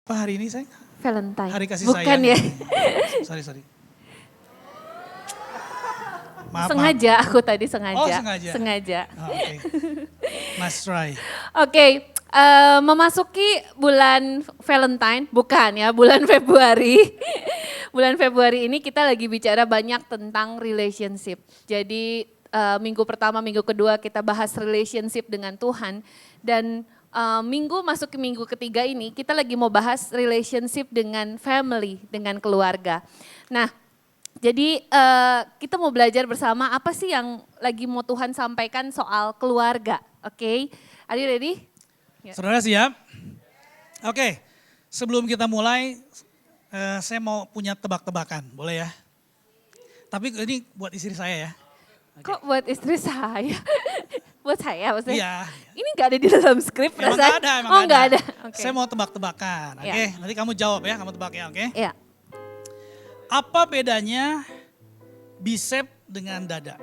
Apa hari ini sayang? Valentine. Hari kasih Bukan sayang. ya. Sorry. Maaf. Sengaja, aku tadi sengaja. Oh sengaja? Sengaja. Oh, oke. Nice try. Oke, memasuki bulan Valentine, bukan ya, bulan Februari. Bulan Februari ini kita lagi bicara banyak tentang relationship. Jadi minggu pertama, minggu kedua kita bahas relationship dengan Tuhan. Dan masuk ke minggu ketiga ini kita lagi mau bahas relationship dengan family, dengan keluarga. Nah, jadi kita mau belajar bersama apa sih yang lagi mau Tuhan sampaikan soal keluarga. Oke, are you ready? Ya. Saudara siap? Oke, sebelum kita mulai saya mau punya tebak-tebakan, boleh ya? Tapi ini buat istri saya ya. Kok buat istri saya? Buat saya maksudnya? Iya. Ini gak ada di dalam skrip Emang perasaan? gak ada, emang Oh gak gak ada. ada, oke. Saya mau tebak-tebakan, oke? Iya. Nanti kamu jawab ya, kamu tebak ya, oke? Iya. Apa bedanya bicep dengan dada?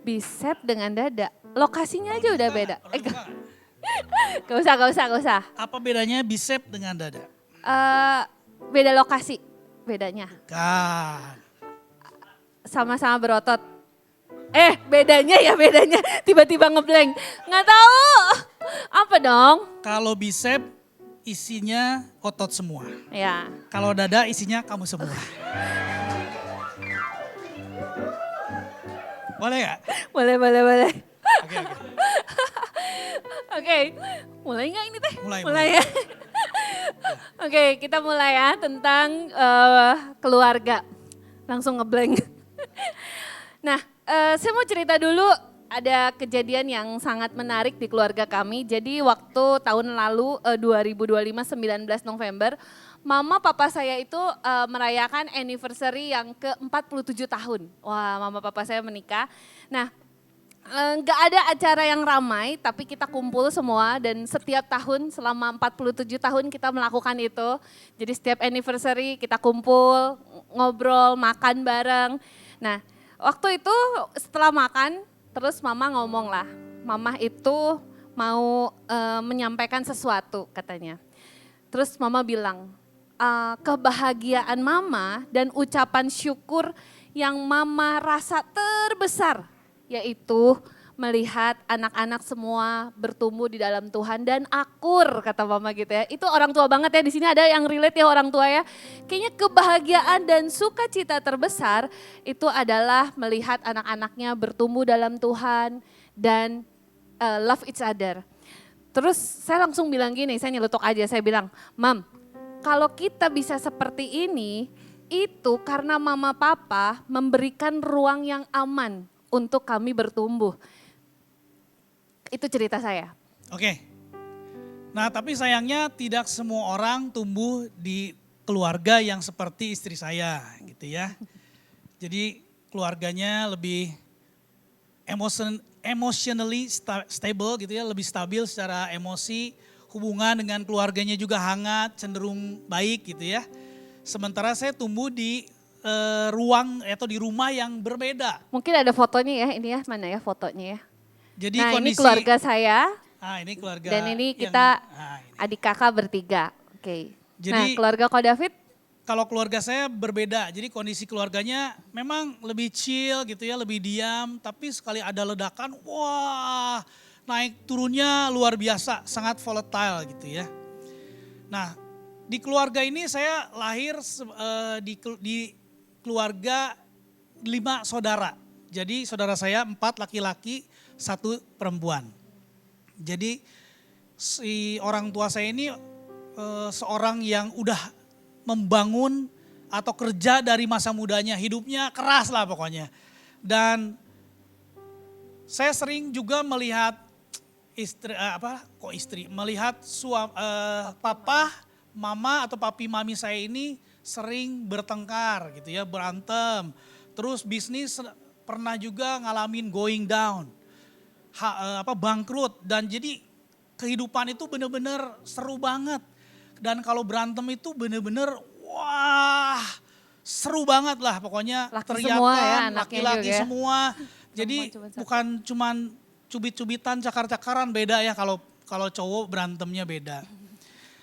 Bicep dengan dada, lokasinya aja udah beda. Boleh buka nggak? Gak usah. Apa bedanya bicep dengan dada? Beda lokasi bedanya. Kan. Sama-sama berotot. Bedanya tiba-tiba ngeblank. Nggak tahu. Apa dong? Kalau bicep isinya otot semua. Ya. Kalau dada isinya kamu semua. Boleh gak? Boleh. Oke. Oke, mulai nggak ini teh? Mulai. Ya. Oke, kita mulai ya tentang keluarga. Langsung ngeblank. Nah, saya mau cerita dulu ada kejadian yang sangat menarik di keluarga kami. Jadi waktu tahun lalu 2025 19 November, mama papa saya itu merayakan anniversary yang ke-47 tahun. Wah, mama papa saya menikah. Nah, nggak ada acara yang ramai, tapi kita kumpul semua dan setiap tahun selama 47 tahun kita melakukan itu. Jadi setiap anniversary kita kumpul, ngobrol, makan bareng. Nah, waktu itu setelah makan, terus mama ngomong lah, mama itu mau menyampaikan sesuatu katanya. Terus mama bilang, kebahagiaan mama dan ucapan syukur yang mama rasa terbesar, yaitu melihat anak-anak semua bertumbuh di dalam Tuhan dan akur, kata mama gitu ya. Itu orang tua banget ya, di sini ada yang relate ya orang tua ya. Kayaknya kebahagiaan dan sukacita terbesar itu adalah melihat anak-anaknya bertumbuh dalam Tuhan dan love each other. Terus saya langsung bilang gini, saya nyelutuk aja, saya bilang, Mam, kalau kita bisa seperti ini, itu karena mama papa memberikan ruang yang aman untuk kami bertumbuh. Itu cerita saya. Oke. Nah, tapi sayangnya tidak semua orang tumbuh di keluarga yang seperti istri saya gitu ya. Jadi keluarganya lebih emotionally stable gitu ya, lebih stabil secara emosi, hubungan dengan keluarganya juga hangat, cenderung baik gitu ya. Sementara saya tumbuh di ruang atau di rumah yang berbeda. Mungkin ada fotonya ya, ini ya, mana ya fotonya ya. Jadi Nah, kondisi, ini keluarga saya. ini keluarga Dan ini yang, kita ini. adik kakak bertiga. Oke. Jadi, Nah, keluarga Ko David? Kalau keluarga saya berbeda, jadi kondisi keluarganya memang lebih chill gitu ya, lebih diam. Tapi sekali ada ledakan, wah naik turunnya luar biasa, sangat volatile gitu ya. Nah, di keluarga ini saya lahir di keluarga 5 saudara. Jadi saudara saya 4 laki-laki, 1 perempuan. Jadi si orang tua saya ini seorang yang udah membangun atau kerja dari masa mudanya, hidupnya keras lah pokoknya. Dan saya sering juga melihat melihat papa, mama atau papi mami saya ini sering bertengkar gitu ya, berantem. Terus bisnis pernah juga ngalamin going down, bangkrut, dan jadi kehidupan itu benar-benar seru banget. Dan kalau berantem itu bener-bener wah seru banget lah pokoknya, teriakan laki-laki semua. Jadi bukan cuman cubit-cubitan, cakar-cakaran, beda ya kalau cowok berantemnya beda.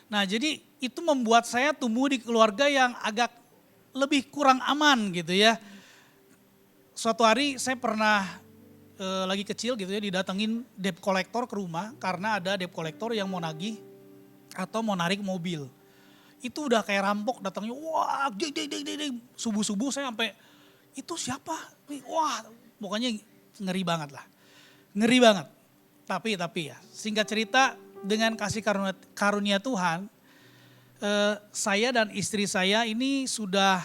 Nah jadi itu membuat saya tumbuh di keluarga yang agak lebih kurang aman gitu ya. Suatu hari saya pernah lagi kecil gitu ya didatengin debt collector ke rumah karena ada debt collector yang mau nagih atau mau narik mobil. Itu udah kayak rampok datangnya, wah ding, ding, ding, ding, ding. Subuh-subuh saya sampai itu siapa? Wah pokoknya ngeri banget lah. Ngeri banget. Tapi ya singkat cerita dengan kasih karunia Tuhan, saya dan istri saya ini sudah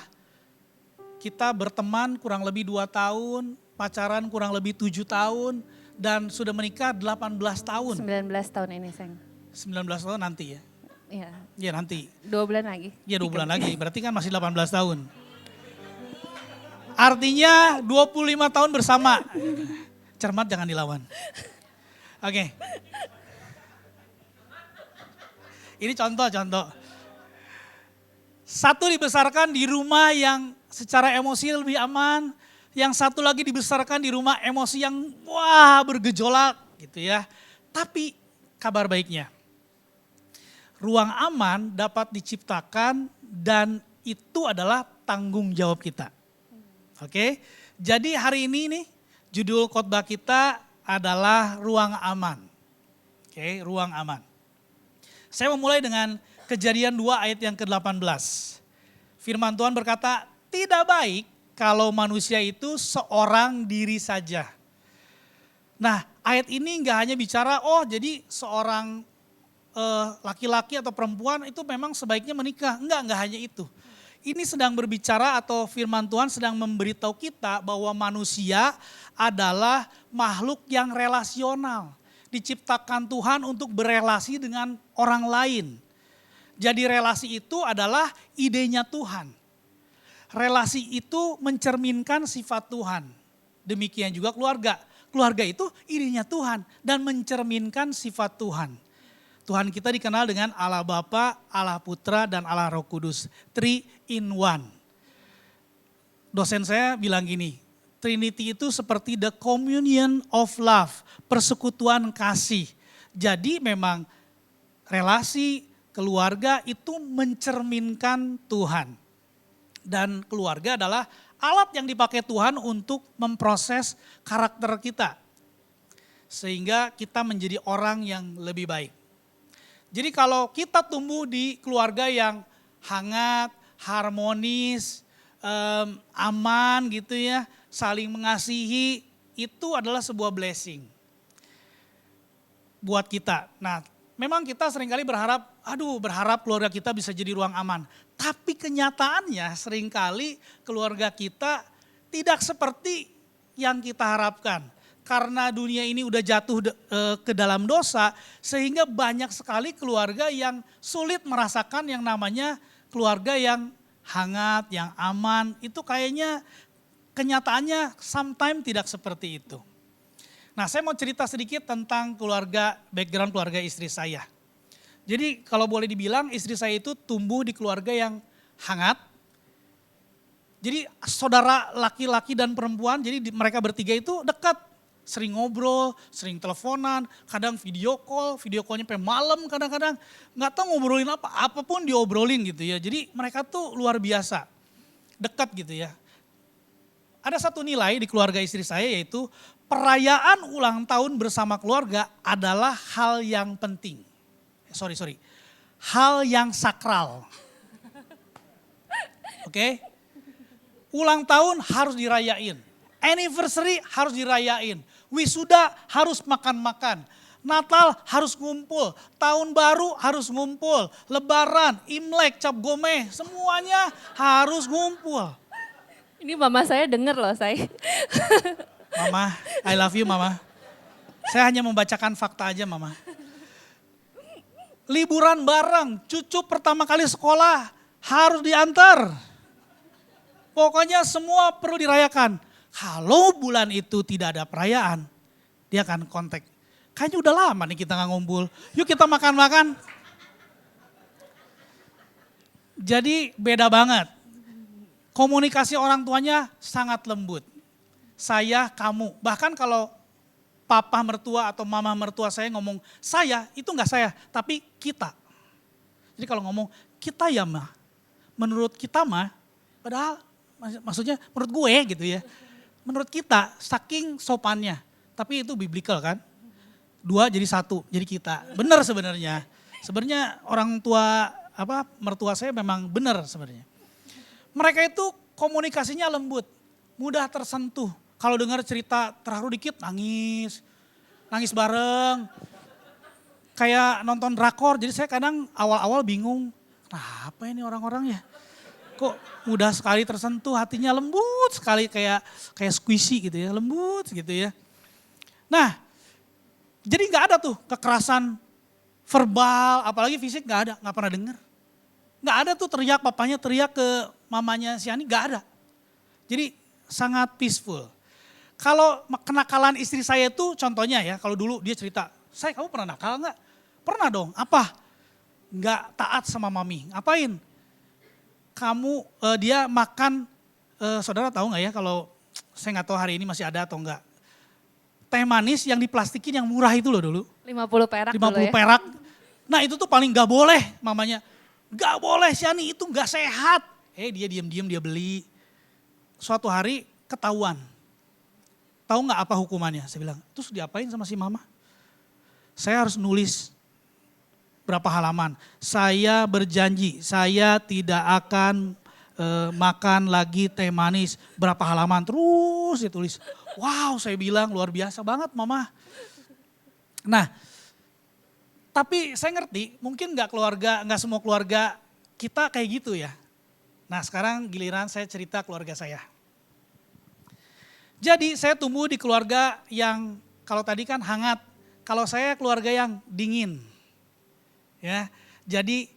kita berteman kurang lebih 2 tahun, pacaran kurang lebih 7 tahun, dan sudah menikah 18 tahun. 19 tahun ini, Seng. 19 tahun nanti ya? Iya. Iya nanti. 2 bulan lagi. Iya 2 bulan lagi, berarti kan masih 18 tahun. Artinya 25 tahun bersama. Cermat jangan dilawan. Oke. Ini contoh. Satu dibesarkan di rumah yang secara emosi lebih aman, yang satu lagi dibesarkan di rumah emosi yang wah bergejolak gitu ya. Tapi kabar baiknya, ruang aman dapat diciptakan dan itu adalah tanggung jawab kita. Oke, jadi hari ini nih judul khotbah kita adalah ruang aman. Oke, ruang aman. Saya memulai dengan Kejadian 2 ayat yang ke-18. Firman Tuhan berkata, tidak baik kalau manusia itu seorang diri saja. Nah ayat ini nggak hanya bicara, oh jadi seorang laki-laki atau perempuan itu memang sebaiknya menikah. Enggak hanya itu. Ini sedang berbicara atau firman Tuhan sedang memberitahu kita bahwa manusia adalah makhluk yang relasional. Diciptakan Tuhan untuk berelasi dengan orang lain. Jadi relasi itu adalah idenya Tuhan. Relasi itu mencerminkan sifat Tuhan. Demikian juga keluarga. Keluarga itu idenya Tuhan dan mencerminkan sifat Tuhan. Tuhan kita dikenal dengan Allah Bapa, Allah Putra, dan Allah Roh Kudus. 3 in 1. Dosen saya bilang gini, Trinity itu seperti the communion of love, persekutuan kasih. Jadi memang relasi keluarga itu mencerminkan Tuhan. Dan keluarga adalah alat yang dipakai Tuhan untuk memproses karakter kita. Sehingga kita menjadi orang yang lebih baik. Jadi kalau kita tumbuh di keluarga yang hangat, harmonis, aman gitu ya, saling mengasihi, itu adalah sebuah blessing buat kita. Nah memang kita seringkali berharap keluarga kita bisa jadi ruang aman. Tapi kenyataannya seringkali keluarga kita tidak seperti yang kita harapkan. Karena dunia ini udah jatuh ke dalam dosa, sehingga banyak sekali keluarga yang sulit merasakan yang namanya keluarga yang hangat, yang aman. Itu kayaknya kenyataannya sometimes tidak seperti itu. Nah saya mau cerita sedikit tentang background keluarga istri saya. Jadi kalau boleh dibilang istri saya itu tumbuh di keluarga yang hangat. Jadi saudara laki-laki dan perempuan, jadi mereka bertiga itu dekat. Sering ngobrol, sering teleponan, kadang video callnya sampai malam kadang-kadang. Nggak tahu ngobrolin apapun diobrolin gitu ya. Jadi mereka tuh luar biasa, dekat gitu ya. Ada satu nilai di keluarga istri saya yaitu perayaan ulang tahun bersama keluarga adalah hal yang penting. Hal yang sakral. Oke? Ulang tahun harus dirayain. Anniversary harus dirayain. Wisuda harus makan-makan. Natal harus ngumpul. Tahun baru harus ngumpul. Lebaran, Imlek, Cap Gomeh, semuanya harus ngumpul. Ini mama saya denger loh saya. Mama, I love you mama. Saya hanya membacakan fakta aja mama. Liburan bareng, cucu pertama kali sekolah harus diantar. Pokoknya semua perlu dirayakan. Kalau bulan itu tidak ada perayaan, dia akan kontak. Kayaknya udah lama nih kita gak ngumpul, yuk kita makan-makan. Jadi beda banget. Komunikasi orang tuanya sangat lembut. Saya, kamu, bahkan kalau papa mertua atau mama mertua saya ngomong saya, itu enggak saya, tapi kita. Jadi kalau ngomong kita ya mah, menurut kita mah, padahal maksudnya menurut gue gitu ya. Menurut kita saking sopannya, tapi itu biblical kan. 2 jadi 1, jadi kita. Benar sebenarnya. Sebenarnya orang tua, mertua saya memang benar sebenarnya. Mereka itu komunikasinya lembut, mudah tersentuh. Kalau dengar cerita terharu dikit nangis bareng. Kayak nonton drakor, jadi saya kadang awal-awal bingung, kenapa ini orang-orang ya? Kok mudah sekali tersentuh, hatinya lembut sekali kayak squishy gitu ya, lembut gitu ya. Nah, jadi nggak ada tuh kekerasan verbal, apalagi fisik nggak pernah dengar. Nggak ada tuh teriak, papanya teriak ke mamanya si Ani, nggak ada. Jadi sangat peaceful. Kalau kenakalan istri saya itu contohnya ya, kalau dulu dia cerita, "Say, kamu pernah nakal nggak?" "Pernah dong." "Apa?" "Nggak taat sama mami." "Ngapain?" Dia makan, saudara tahu nggak ya kalau, saya nggak tahu hari ini masih ada atau enggak. Teh manis yang diplastikin yang murah itu loh dulu. 50 perak 50 dulu ya. perak. Nah itu tuh paling nggak boleh mamanya. "Nggak boleh Siani, itu nggak sehat." Dia diem-diem dia beli. Suatu hari ketahuan. Tahu nggak apa hukumannya? Saya bilang, terus diapain sama si mama? "Saya harus nulis berapa halaman. Saya berjanji, saya tidak akan makan lagi teh manis. Berapa halaman?" Terus ditulis. Wow, saya bilang luar biasa banget mama. Nah, tapi saya ngerti mungkin nggak semua keluarga kita kayak gitu ya. Nah sekarang giliran saya cerita keluarga saya. Jadi saya tumbuh di keluarga yang kalau tadi kan hangat, kalau saya keluarga yang dingin. Ya, jadi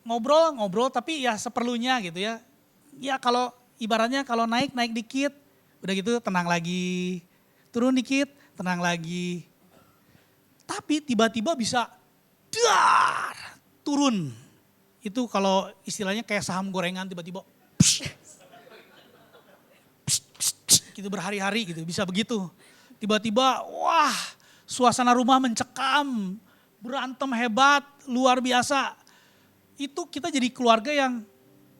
ngobrol tapi ya seperlunya gitu ya. Ya kalau ibaratnya kalau naik dikit, udah gitu tenang lagi. Turun dikit, tenang lagi. Tapi tiba-tiba bisa turun. Itu kalau istilahnya kayak saham gorengan tiba-tiba gitu berhari-hari gitu, bisa begitu. Tiba-tiba wah suasana rumah mencekam, berantem hebat, luar biasa. Itu kita jadi keluarga yang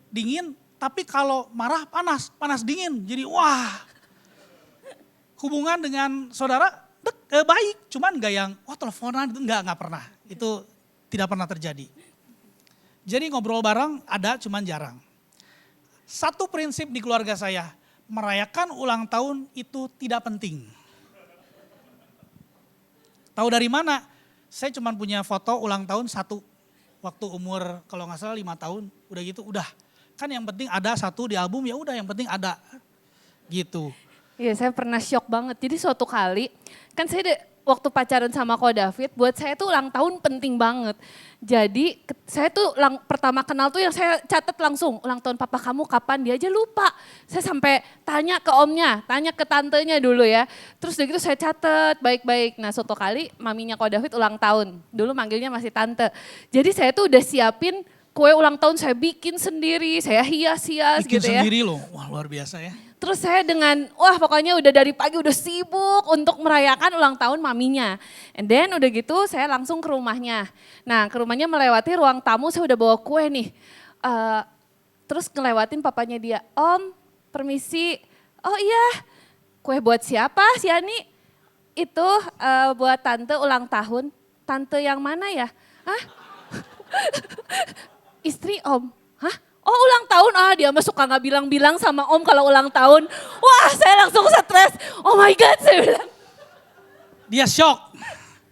dingin, tapi kalau marah panas dingin. Jadi wah hubungan dengan saudara baik, cuman gak yang teleponan itu enggak pernah. Itu tidak pernah terjadi. Jadi ngobrol bareng ada cuman jarang. Satu prinsip di keluarga saya, merayakan ulang tahun itu tidak penting. Tahu dari mana? Saya cuma punya foto ulang tahun 1. Waktu umur kalau nggak salah 5 tahun, udah gitu udah. Kan yang penting ada 1 di album, ya udah yang penting ada. Gitu. Iya, saya pernah shock banget. Jadi suatu kali, kan saya waktu pacaran sama Ko David, buat saya tuh ulang tahun penting banget. Jadi saya tuh pertama kenal tuh yang saya catat langsung, ulang tahun papa kamu kapan, dia aja lupa. Saya sampai tanya ke omnya, tanya ke tantenya dulu ya. Terus udah gitu saya catat baik-baik. Nah suatu kali maminya Ko David ulang tahun, dulu manggilnya masih tante. Jadi saya tuh udah siapin kue ulang tahun, saya bikin sendiri, saya hias-hias bikin gitu ya. Bikin sendiri loh, wah luar biasa ya. Terus saya pokoknya udah dari pagi udah sibuk untuk merayakan ulang tahun maminya. And then udah gitu saya langsung ke rumahnya. Nah ke rumahnya melewati ruang tamu saya udah bawa kue nih. Terus ngelewatin papanya dia, "Om permisi, oh iya kue buat siapa si Ani?" "Itu buat tante ulang tahun." "Tante yang mana ya?" "Hah?" "Istri om." "Hah? Oh ulang tahun, dia mah suka gak bilang-bilang sama om kalau ulang tahun." Wah saya langsung stres, oh my God saya bilang. Dia shock,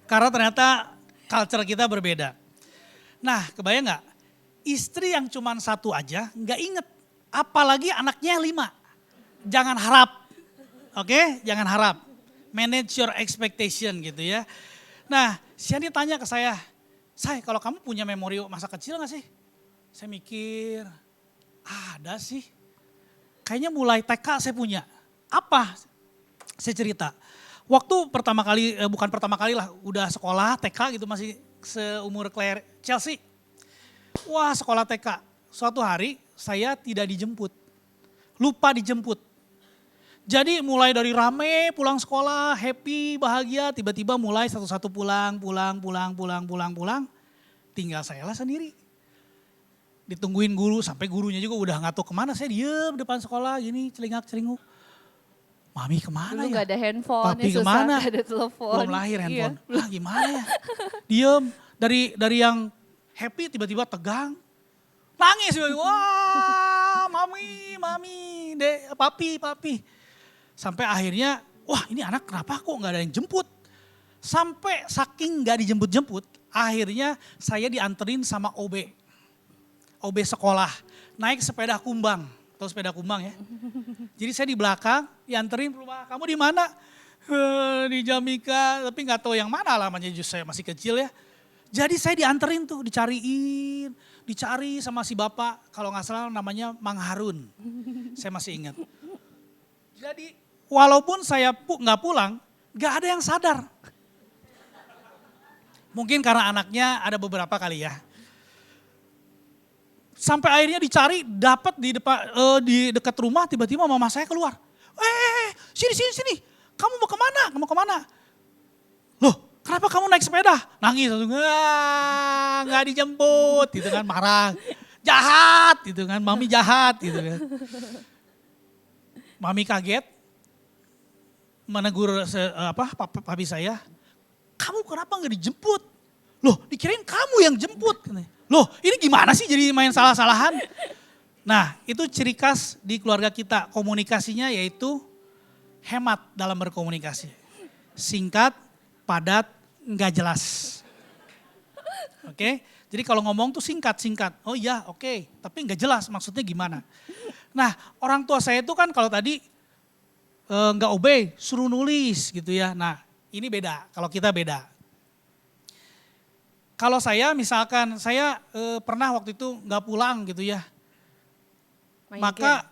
karena ternyata culture kita berbeda. Nah kebayang gak, istri yang cuma 1 aja gak inget, apalagi anaknya 5. Jangan harap, oke? Jangan harap, manage your expectation gitu ya. Nah Siani tanya ke saya, "Say kalau kamu punya memori masa kecil gak sih?" Saya mikir, ada sih. Kayaknya mulai TK saya punya. Apa? Saya cerita. Waktu pertama kali, bukan pertama kali lah, udah sekolah TK gitu masih seumur Claire Chelsea. Wah sekolah TK. Suatu hari saya tidak dijemput. Lupa dijemput. Jadi mulai dari rame pulang sekolah, happy, bahagia, tiba-tiba mulai satu-satu pulang. tinggal saya lah sendiri. Ditungguin guru, sampai gurunya juga udah nggak tahu kemana. Saya diem depan sekolah gini, celingak-celinguk. Mami kemana Dulu ya? gak ada handphone, Papi susah, kemana? gak ada telepon. Belum lahir handphone. Iya. Ah gimana ya? Diem, dari yang happy tiba-tiba tegang. Nangis, wah mami, papi. Sampai akhirnya, wah ini anak kenapa kok gak ada yang jemput? Sampai saking gak dijemput-jemput, akhirnya saya dianterin sama OB sekolah, naik sepeda kumbang. Tahu sepeda kumbang ya? Jadi saya di belakang, dianterin ke rumah. Kamu di mana? Di Jamika, tapi nggak tahu yang mana lamanya, justru saya masih kecil ya. Jadi saya dianterin tuh, dicari sama si bapak, kalau nggak salah namanya Mang Harun. Saya masih ingat. Jadi walaupun saya nggak pulang, nggak ada yang sadar. Mungkin karena anaknya ada beberapa kali ya. Sampai akhirnya dicari, dapat di dekat rumah, tiba-tiba mama saya keluar. Sini. Kamu mau kemana? Loh, kenapa kamu naik sepeda? Nangis langsung, nggak dijemput, gitu kan, marah. Jahat, gitu kan, mami jahat, gitu kan. Mami kaget, menegur papi saya. Kamu kenapa nggak dijemput? Loh, dikirain kamu yang jemput. Loh, ini gimana sih jadi main salah-salahan? Nah, itu ciri khas di keluarga kita. Komunikasinya yaitu hemat dalam berkomunikasi. Singkat, padat, nggak jelas. Oke, jadi kalau ngomong tuh singkat. Oh iya, oke, tapi nggak jelas maksudnya gimana. Nah, orang tua saya itu kan kalau tadi nggak obey, suruh nulis gitu ya. Nah, ini beda, kalau kita beda. Kalau saya misalkan, saya pernah waktu itu nggak pulang gitu ya. Maka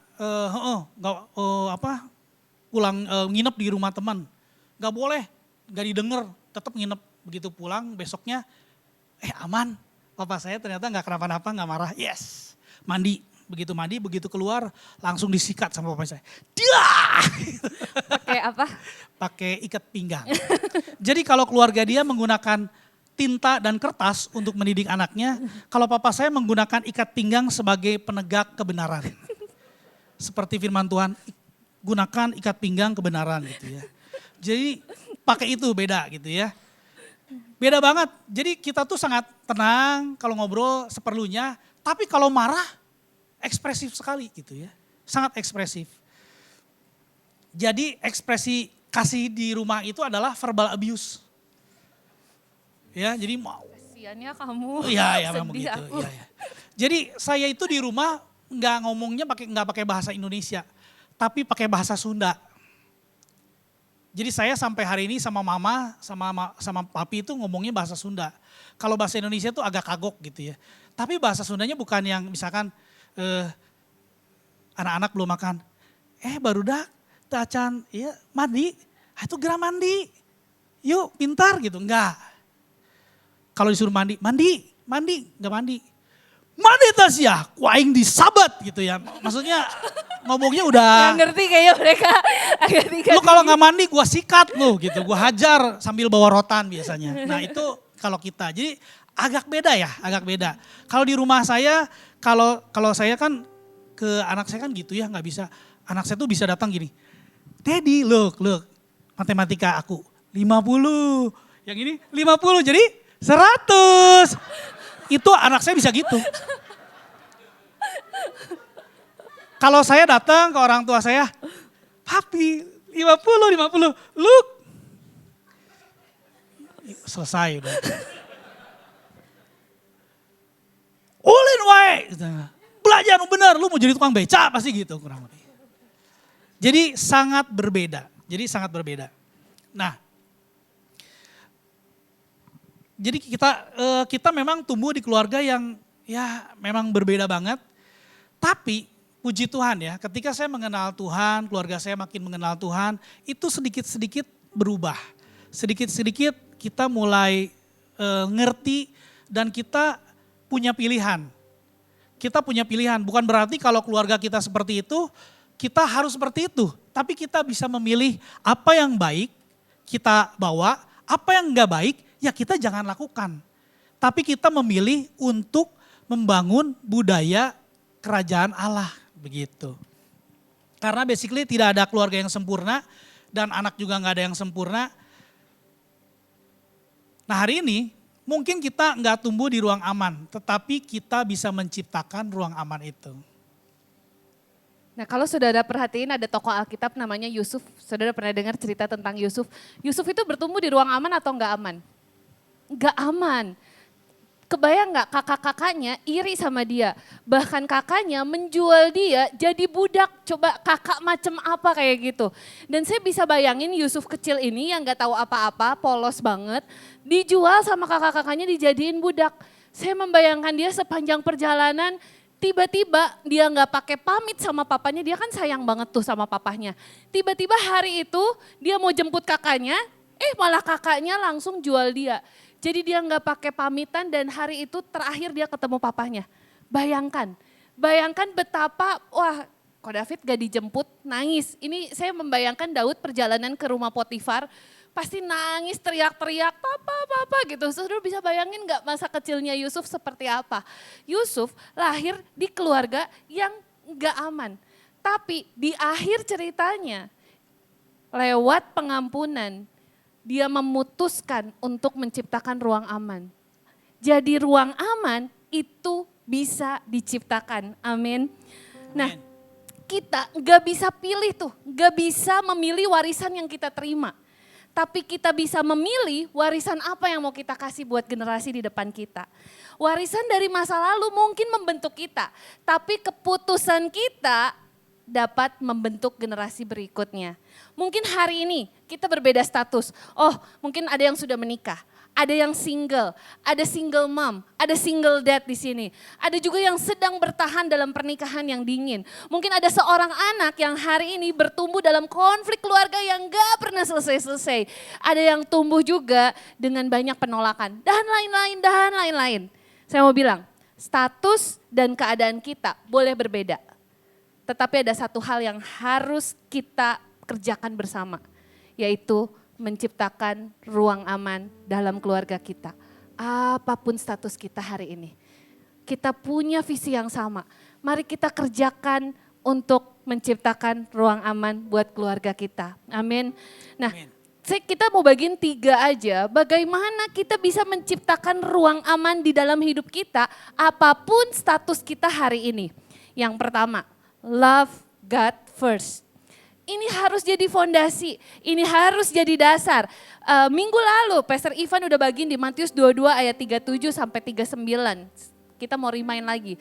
pulang nginep di rumah teman. Nggak boleh, nggak didengar, tetap nginep. Begitu pulang besoknya, aman. Papa saya ternyata nggak kenapa-napa, nggak marah. Yes, mandi. Begitu keluar langsung disikat sama papa saya. Dia. Pakai apa? Pakai ikat pinggang. Jadi kalau keluarga dia menggunakan tinta dan kertas untuk mendidik anaknya, kalau papa saya menggunakan ikat pinggang sebagai penegak kebenaran. Seperti firman Tuhan, gunakan ikat pinggang kebenaran gitu ya. Jadi pakai itu beda gitu ya. Beda banget, jadi kita tuh sangat tenang kalau ngobrol seperlunya, tapi kalau marah ekspresif sekali gitu ya. Sangat ekspresif. Jadi ekspresi kasih di rumah itu adalah verbal abuse. Ya, jadi mau. Kasiannya kamu. Iya, memang begitu. Ya. Jadi saya itu di rumah nggak ngomongnya nggak pakai bahasa Indonesia, tapi pakai bahasa Sunda. Jadi saya sampai hari ini sama mama, sama papi itu ngomongnya bahasa Sunda. Kalau bahasa Indonesia tuh agak kagok gitu ya. Tapi bahasa Sundanya bukan yang misalkan anak-anak belum makan. Barudak, tacan, ya mandi, itu gerak mandi. Yuk pintar gitu, enggak. Kalau disuruh mandi, enggak mandi. Mandi tas ya, kuaing disabat gitu ya. Maksudnya ngomongnya udah. Gak ngerti kayaknya mereka. Lu kalau nggak mandi gua sikat lu gitu, gua hajar sambil bawa rotan biasanya. Nah itu kalau kita, jadi agak beda. Kalau di rumah saya, kalau saya kan ke anak saya kan gitu ya, nggak bisa. Anak saya tuh bisa datang gini, Daddy look, matematika aku 50, yang ini 50 jadi 100. Itu anak saya bisa gitu. Kalau saya datang ke orang tua saya, Papi 50, look. Selesai udah. Ulin wae. Belajar bener, lu mau jadi tukang beca pasti gitu kurang lebih. Jadi sangat berbeda. Nah, jadi kita memang tumbuh di keluarga yang ya memang berbeda banget. Tapi puji Tuhan ya, ketika saya mengenal Tuhan, keluarga saya makin mengenal Tuhan, itu sedikit-sedikit berubah. Sedikit-sedikit kita mulai ngerti dan kita punya pilihan. Kita punya pilihan, bukan berarti kalau keluarga kita seperti itu, kita harus seperti itu. Tapi kita bisa memilih apa yang baik kita bawa, apa yang enggak baik ya kita jangan lakukan. tapi kita memilih untuk membangun budaya kerajaan Allah begitu. Karena basically tidak ada keluarga yang sempurna dan anak juga nggak ada yang sempurna. Nah hari ini mungkin kita nggak tumbuh di ruang aman, tetapi kita bisa menciptakan ruang aman itu. Nah kalau saudara perhatiin ada tokoh Alkitab namanya Yusuf. Saudara pernah dengar cerita tentang Yusuf. Yusuf itu bertumbuh di ruang aman atau enggak aman? Enggak aman. Kebayang nggak kakak-kakaknya iri sama dia. Bahkan kakaknya menjual dia jadi budak. Coba kakak macam apa kayak gitu. Dan saya bisa bayangin Yusuf kecil ini yang nggak tahu apa-apa, polos banget. Dijual sama kakak-kakaknya dijadiin budak. Saya membayangkan dia sepanjang perjalanan tiba-tiba dia nggak pakai pamit sama papanya. Dia kan sayang banget tuh sama papahnya. Tiba-tiba hari itu dia mau jemput kakaknya, malah kakaknya langsung jual dia. Jadi dia nggak pakai pamitan dan hari itu terakhir dia ketemu papahnya. Bayangkan betapa, wah kok David gak dijemput nangis. Ini saya membayangkan Daud perjalanan ke rumah Potifar, pasti nangis teriak-teriak papa gitu. Saudara bisa bayangin gak masa kecilnya Yusuf seperti apa. Yusuf lahir di keluarga yang gak aman. Tapi di akhir ceritanya lewat pengampunan, dia memutuskan untuk menciptakan ruang aman. Jadi ruang aman itu bisa diciptakan. Amin. Nah, kita gak bisa pilih tuh, gak bisa memilih warisan yang kita terima. Tapi kita bisa memilih warisan apa yang mau kita kasih buat generasi di depan kita. Warisan dari masa lalu mungkin membentuk kita, tapi keputusan kita dapat membentuk generasi berikutnya. Mungkin hari ini kita berbeda status. Oh, mungkin ada yang sudah menikah, ada yang single, ada single mom, ada single dad di sini. Ada juga yang sedang bertahan dalam pernikahan yang dingin. Mungkin ada seorang anak yang hari ini bertumbuh dalam konflik keluarga yang gak pernah selesai-selesai. Ada yang tumbuh juga dengan banyak penolakan dan lain-lain. Saya mau bilang, status dan keadaan kita boleh berbeda. Tetapi ada satu hal yang harus kita kerjakan bersama, yaitu menciptakan ruang aman dalam keluarga kita. Apapun status kita hari ini, kita punya visi yang sama. Mari kita kerjakan untuk menciptakan ruang aman buat keluarga kita. Amin. Nah, kita mau bagiin 3 aja, bagaimana kita bisa menciptakan ruang aman di dalam hidup kita, apapun status kita hari ini. Yang pertama, love God first. Ini harus jadi fondasi, ini harus jadi dasar. Minggu lalu Pastor Ivan udah bagiin di Matius 22 ayat 37 sampai 39. Kita mau remind lagi.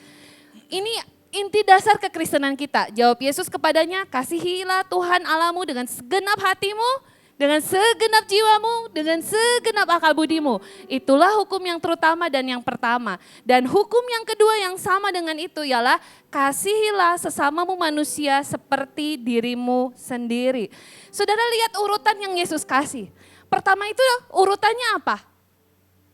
Ini inti dasar kekristenan kita. Jawab Yesus kepadanya, kasihilah Tuhan Allahmu dengan segenap hatimu, dengan segenap jiwamu, dengan segenap akal budimu. Itulah hukum yang terutama dan yang pertama. Dan hukum yang kedua yang sama dengan itu ialah kasihilah sesamamu manusia seperti dirimu sendiri. Saudara lihat urutan yang Yesus kasih. Pertama itu urutannya apa?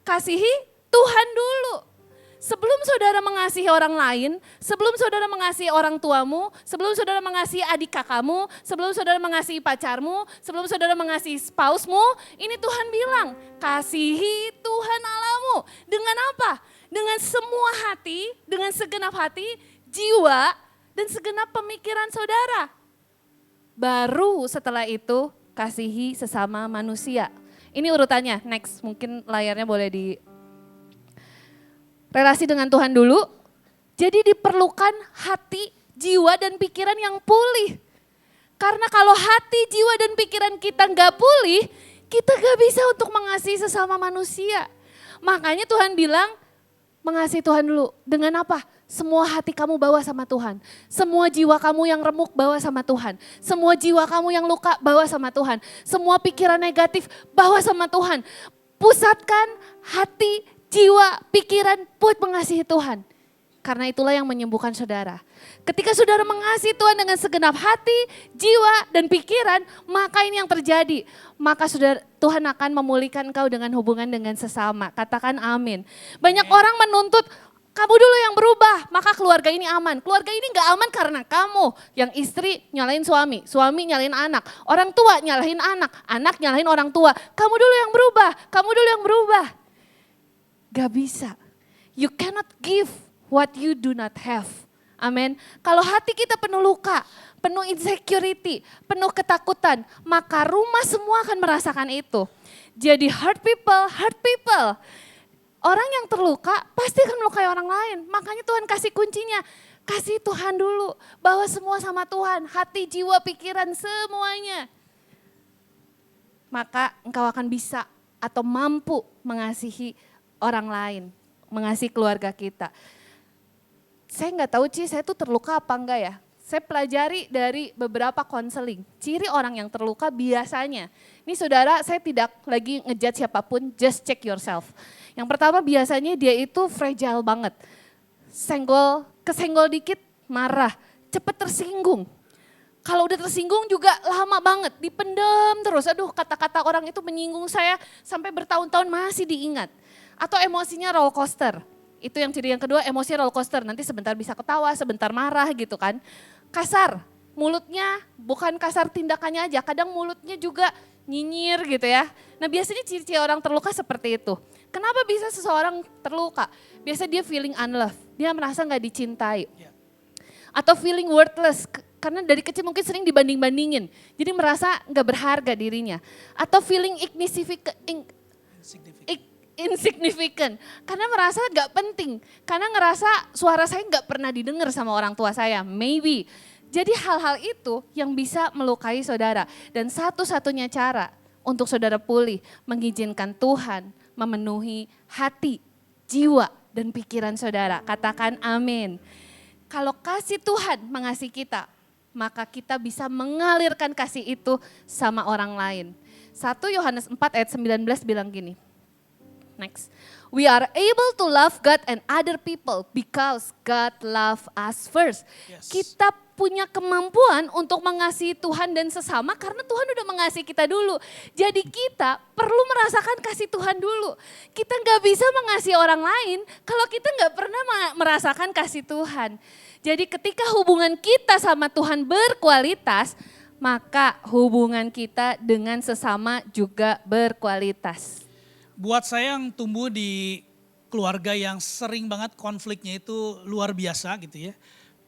Kasihi Tuhan dulu. Sebelum saudara mengasihi orang lain, sebelum saudara mengasihi orang tuamu, sebelum saudara mengasihi adik kakakmu, sebelum saudara mengasihi pacarmu, sebelum saudara mengasihi spouse-mu, ini Tuhan bilang, kasihi Tuhan Allahmu. Dengan apa? Dengan semua hati, dengan segenap hati, jiwa, dan segenap pemikiran saudara. Baru setelah itu, kasihi sesama manusia. Ini urutannya, next, mungkin layarnya boleh di... Relasi dengan Tuhan dulu, jadi diperlukan hati, jiwa, dan pikiran yang pulih. Karena kalau hati, jiwa, dan pikiran kita nggak pulih, kita nggak bisa untuk mengasihi sesama manusia. Makanya Tuhan bilang, mengasihi Tuhan dulu. Dengan apa? Semua hati kamu bawa sama Tuhan. Semua jiwa kamu yang remuk bawa sama Tuhan. Semua jiwa kamu yang luka bawa sama Tuhan. Semua pikiran negatif bawa sama Tuhan. Pusatkan hati, jiwa, pikiran buat mengasihi Tuhan. Karena itulah yang menyembuhkan saudara. Ketika saudara mengasihi Tuhan dengan segenap hati, jiwa, dan pikiran, maka ini yang terjadi. Maka Tuhan akan memulihkan kau dengan hubungan dengan sesama. Katakan amin. Banyak orang menuntut, kamu dulu yang berubah, maka keluarga ini aman. Keluarga ini gak aman karena kamu. Yang istri nyalain suami, suami nyalain anak. Orang tua nyalahin anak, anak nyalahin orang tua. Kamu dulu yang berubah, kamu dulu yang berubah. Gak bisa. You cannot give what you do not have. Amin. Kalau hati kita penuh luka, penuh insecurity, penuh ketakutan, maka rumah semua akan merasakan itu. Jadi hurt people. Orang yang terluka pasti akan melukai orang lain. Makanya Tuhan kasih kuncinya. Kasih Tuhan dulu. Bawa semua sama Tuhan. Hati, jiwa, pikiran, semuanya. Maka engkau akan bisa atau mampu mengasihi orang lain. Mengasihi keluarga kita. Saya nggak tahu saya tuh terluka apa enggak ya. Saya pelajari dari beberapa konseling. Ciri orang yang terluka biasanya. Ini saudara, saya tidak lagi ngejudge siapapun, just check yourself. Yang pertama biasanya dia itu fragile banget. Kesenggol dikit marah, cepet tersinggung. Kalau udah tersinggung juga lama banget, dipendam terus. Aduh, kata-kata orang itu menyinggung saya sampai bertahun-tahun masih diingat. Atau emosinya roller coaster. Itu yang ciri yang kedua, emosi roller coaster. Nanti sebentar bisa ketawa, sebentar marah gitu kan. Kasar, mulutnya bukan kasar tindakannya aja, kadang mulutnya juga nyinyir gitu ya. Nah biasanya ciri-ciri orang terluka seperti itu. Kenapa bisa seseorang terluka? Biasa dia feeling unloved, dia merasa gak dicintai. Atau feeling worthless, karena dari kecil mungkin sering dibanding-bandingin. Jadi merasa gak berharga dirinya. Atau feeling insignificant, karena merasa gak penting, karena ngerasa suara saya gak pernah didengar sama orang tua saya, maybe. Jadi hal-hal itu yang bisa melukai saudara. Dan satu-satunya cara untuk saudara pulih, mengizinkan Tuhan memenuhi hati, jiwa, dan pikiran saudara. Katakan amin. Kalau kasih Tuhan mengasihi kita, maka kita bisa mengalirkan kasih itu sama orang lain. 1 Yohanes 4 ayat 19 bilang gini. Next. We are able to love God and other people because God love us first. Yes. Kita punya kemampuan untuk mengasihi Tuhan dan sesama karena Tuhan udah mengasihi kita dulu. Jadi kita perlu merasakan kasih Tuhan dulu. Kita gak bisa mengasihi orang lain kalau kita gak pernah merasakan kasih Tuhan. Jadi ketika hubungan kita sama Tuhan berkualitas, maka hubungan kita dengan sesama juga berkualitas. Buat saya yang tumbuh di keluarga yang sering banget konfliknya itu luar biasa gitu ya.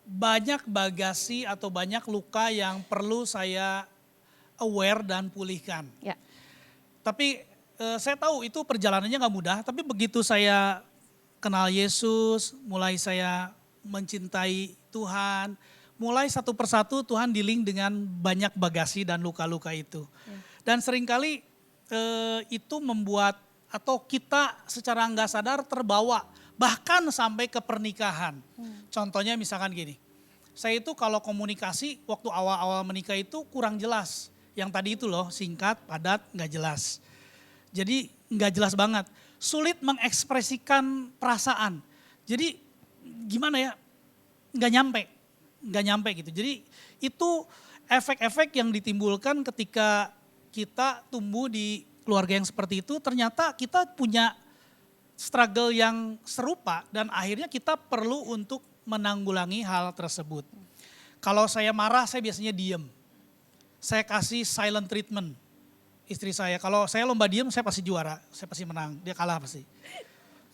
Banyak bagasi atau banyak luka yang perlu saya aware dan pulihkan. Ya. Tapi saya tahu itu perjalanannya gak mudah, tapi begitu saya kenal Yesus, mulai saya mencintai Tuhan, mulai satu persatu Tuhan dealing dengan banyak bagasi dan luka-luka itu. Ya. Dan seringkali itu membuat atau kita secara nggak sadar terbawa bahkan sampai ke pernikahan. Contohnya misalkan gini, saya itu kalau komunikasi waktu awal-awal menikah itu kurang jelas. Yang tadi itu loh, singkat, padat, nggak jelas. Jadi nggak jelas banget, sulit mengekspresikan perasaan. Jadi gimana ya, nggak nyampe gitu. Jadi itu efek-efek yang ditimbulkan ketika kita tumbuh di keluarga yang seperti itu, ternyata kita punya struggle yang serupa dan akhirnya kita perlu untuk menanggulangi hal tersebut. Kalau saya marah, saya biasanya diem. Saya kasih silent treatment istri saya. Kalau saya lomba diem, saya pasti juara, saya pasti menang, dia kalah pasti.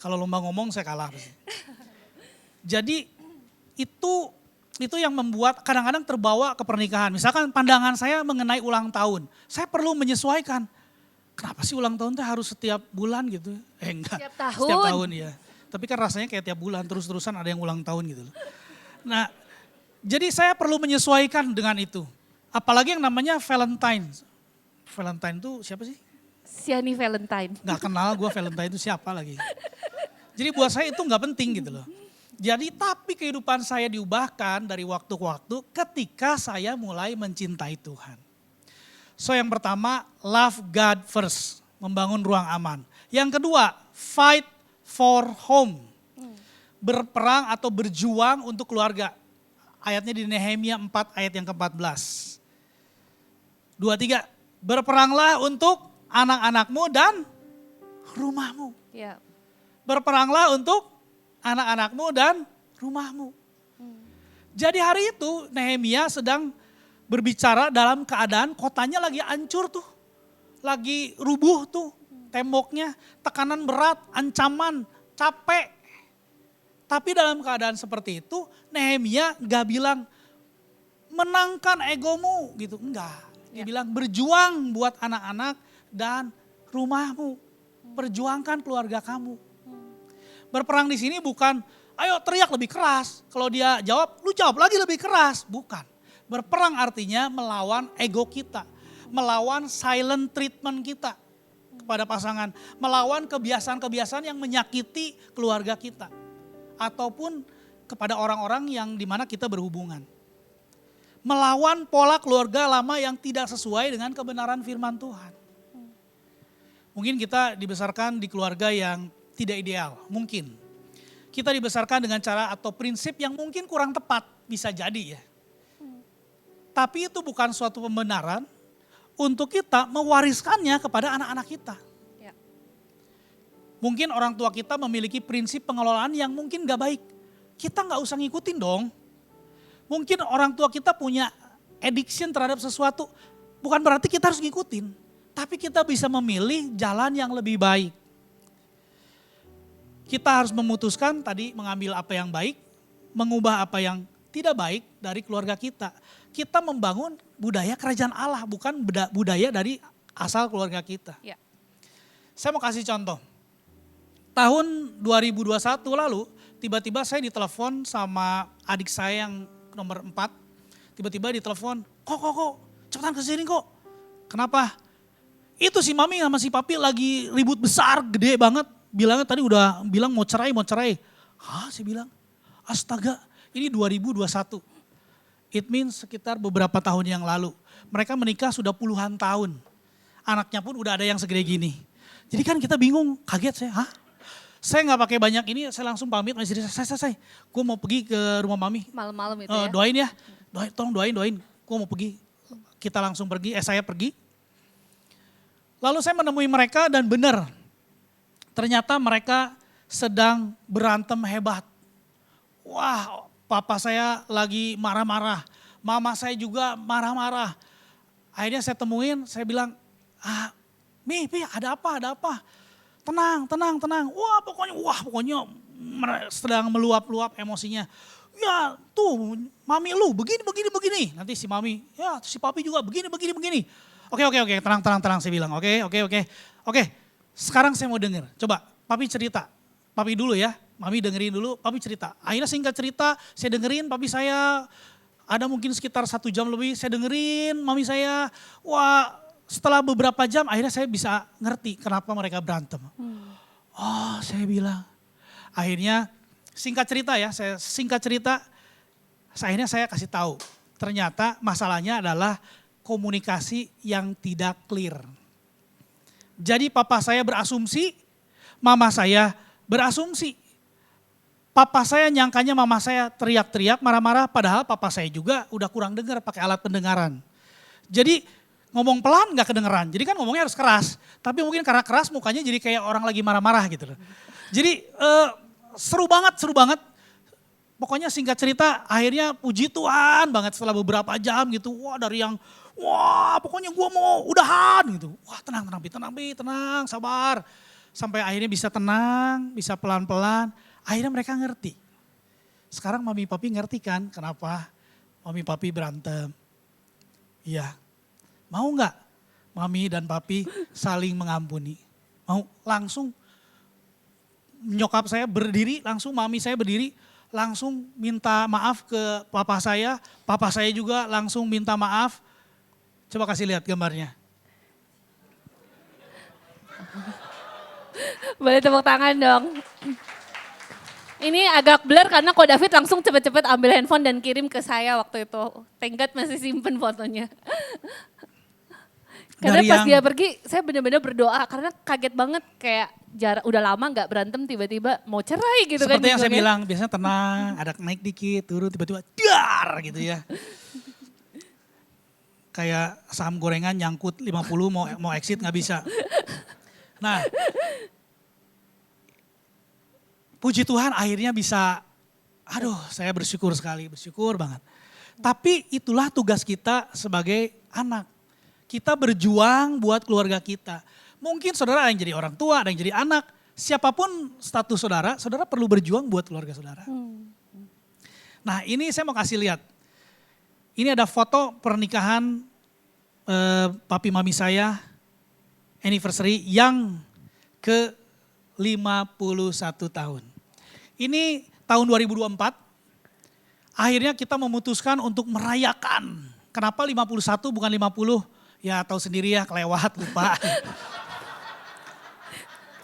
Kalau lomba ngomong, saya kalah pasti. Jadi itu yang membuat kadang-kadang terbawa ke pernikahan. Misalkan pandangan saya mengenai ulang tahun, saya perlu menyesuaikan. Kenapa sih ulang tahun tuh harus setiap bulan gitu? Enggak. Setiap tahun ya. Tapi kan rasanya kayak tiap bulan terus-terusan ada yang ulang tahun gitu loh. Nah, jadi saya perlu menyesuaikan dengan itu. Apalagi yang namanya Valentine. Valentine tuh siapa sih? Siani Valentine. Gak kenal gue Valentine itu siapa lagi. Jadi buat saya itu gak penting gitu loh. Jadi tapi kehidupan saya diubahkan dari waktu ke waktu ketika saya mulai mencintai Tuhan. So yang pertama, love God first, membangun ruang aman. Yang kedua, fight for home, berperang atau berjuang untuk keluarga. Ayatnya di Nehemia 4 ayat yang ke-14. 2, 3, berperanglah untuk anak-anakmu dan rumahmu. Ya. Berperanglah untuk anak-anakmu dan rumahmu. Jadi hari itu Nehemia sedang berbicara dalam keadaan kotanya lagi hancur tuh. Lagi rubuh tuh temboknya, tekanan berat, ancaman, capek. Tapi dalam keadaan seperti itu Nehemia gak bilang menangkan egomu gitu, enggak. Dia bilang berjuang buat anak-anak dan rumahmu. Perjuangkan keluarga kamu. Berperang di sini bukan ayo teriak lebih keras. Kalau dia jawab, lu jawab lagi lebih keras. Bukan. Berperang artinya melawan ego kita. Melawan silent treatment kita kepada pasangan. Melawan kebiasaan-kebiasaan yang menyakiti keluarga kita. Ataupun kepada orang-orang yang dimana kita berhubungan. Melawan pola keluarga lama yang tidak sesuai dengan kebenaran firman Tuhan. Mungkin kita dibesarkan di keluarga yang tidak ideal, mungkin. Kita dibesarkan dengan cara atau prinsip yang mungkin kurang tepat, bisa jadi ya. Tapi itu bukan suatu pembenaran untuk kita mewariskannya kepada anak-anak kita. Mungkin orang tua kita memiliki prinsip pengelolaan yang mungkin gak baik. Kita gak usah ngikutin dong. Mungkin orang tua kita punya addiction terhadap sesuatu. Bukan berarti kita harus ngikutin. Tapi kita bisa memilih jalan yang lebih baik. Kita harus memutuskan tadi mengambil apa yang baik. Mengubah apa yang tidak baik dari keluarga kita. Kita membangun budaya kerajaan Allah. Bukan budaya dari asal keluarga kita. Ya. Saya mau kasih contoh. Tahun 2021 lalu, tiba-tiba saya ditelepon sama adik saya yang nomor 4. Tiba-tiba ditelepon, kok, cepetan kesini kok. Kenapa? Itu si mami sama si papi lagi ribut besar, gede banget. Bilangnya tadi udah bilang mau cerai. Hah, saya bilang, astaga, ini 2021. It means sekitar beberapa tahun yang lalu. Mereka menikah sudah puluhan tahun. Anaknya pun udah ada yang segede gini. Jadi kan kita bingung, kaget saya, hah? Saya gak pakai banyak ini, saya langsung pamit sama istri saya. Gue mau pergi ke rumah mami. Malam-malam itu ya. Doain ya, tolong doain. Gue mau pergi, kita langsung pergi, saya pergi. Lalu saya menemui mereka dan benar, ternyata mereka sedang berantem hebat. Wah, papa saya lagi marah-marah, mama saya juga marah-marah. Akhirnya saya temuin, saya bilang, Mi, ada apa? Tenang. Wah pokoknya sedang meluap-luap emosinya. Ya tuh mami lu begini. Nanti si mami, ya si papi juga begini. Oke, tenang saya bilang. Oke, sekarang saya mau denger. Coba papi cerita. Papi dulu ya, mami dengerin dulu, papi cerita. Akhirnya singkat cerita, saya dengerin papi saya. Ada mungkin sekitar 1 jam lebih, saya dengerin mami saya. Wah, setelah beberapa jam akhirnya saya bisa ngerti kenapa mereka berantem. Oh, saya bilang. Akhirnya singkat cerita, akhirnya saya kasih tahu. Ternyata masalahnya adalah komunikasi yang tidak clear. Jadi papa saya berasumsi, mama saya berasumsi. Papa saya nyangkanya mama saya teriak-teriak, marah-marah, padahal papa saya juga udah kurang dengar pakai alat pendengaran. Jadi ngomong pelan gak kedengeran, jadi kan ngomongnya harus keras. Tapi mungkin karena keras mukanya jadi kayak orang lagi marah-marah gitu loh. Jadi seru banget. Pokoknya singkat cerita akhirnya puji Tuhan banget setelah beberapa jam gitu. Dari yang pokoknya gue mau udahan gitu. Tenang, sabar. Sampai akhirnya bisa tenang, bisa pelan-pelan. Akhirnya mereka ngerti. Sekarang mami papi ngerti kan kenapa mami papi berantem. Iya. Mau gak mami dan papi saling mengampuni? Mau langsung nyokap saya berdiri, langsung mami saya berdiri, langsung minta maaf ke papa saya juga langsung minta maaf. Coba kasih lihat gambarnya. Boleh tepuk tangan dong. Ini agak blur karena Ko David langsung cepet-cepet ambil handphone dan kirim ke saya waktu itu. Thank God masih simpen fotonya. Karena pas dia pergi saya benar-benar berdoa karena kaget banget kayak udah lama gak berantem tiba-tiba mau cerai gitu. Seperti kan. yang saya bilang biasanya tenang, ada naik dikit, turun tiba-tiba dar gitu ya. Kayak saham gorengan nyangkut 50 mau exit gak bisa. Nah, puji Tuhan akhirnya bisa, saya bersyukur sekali, bersyukur banget. Tapi itulah tugas kita sebagai anak. Kita berjuang buat keluarga kita. Mungkin saudara ada yang jadi orang tua, ada yang jadi anak. siapapun status saudara, saudara perlu berjuang buat keluarga saudara. Nah ini saya mau kasih lihat. Ini ada foto pernikahan papi mami saya, anniversary yang ke 51 tahun. Ini tahun 2024, akhirnya kita memutuskan untuk merayakan. Kenapa 51 bukan 50? Ya tahu sendiri ya, kelewat, lupa.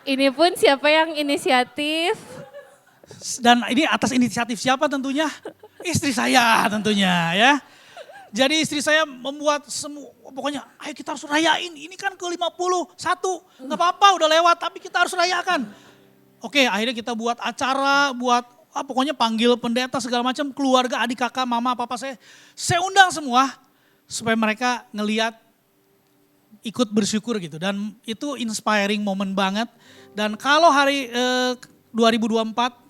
Ini pun siapa yang inisiatif? Dan ini atas inisiatif siapa tentunya? Istri saya tentunya ya. Jadi istri saya membuat semua, pokoknya ayo kita harus rayain. Ini kan ke 51, gak apa-apa udah lewat tapi kita harus rayakan. Oke akhirnya kita buat acara, pokoknya panggil pendeta segala macam, keluarga, adik kakak, mama, papa saya undang semua. Supaya mereka ngeliat ikut bersyukur gitu. Dan itu inspiring moment banget. Dan kalau hari 2024 2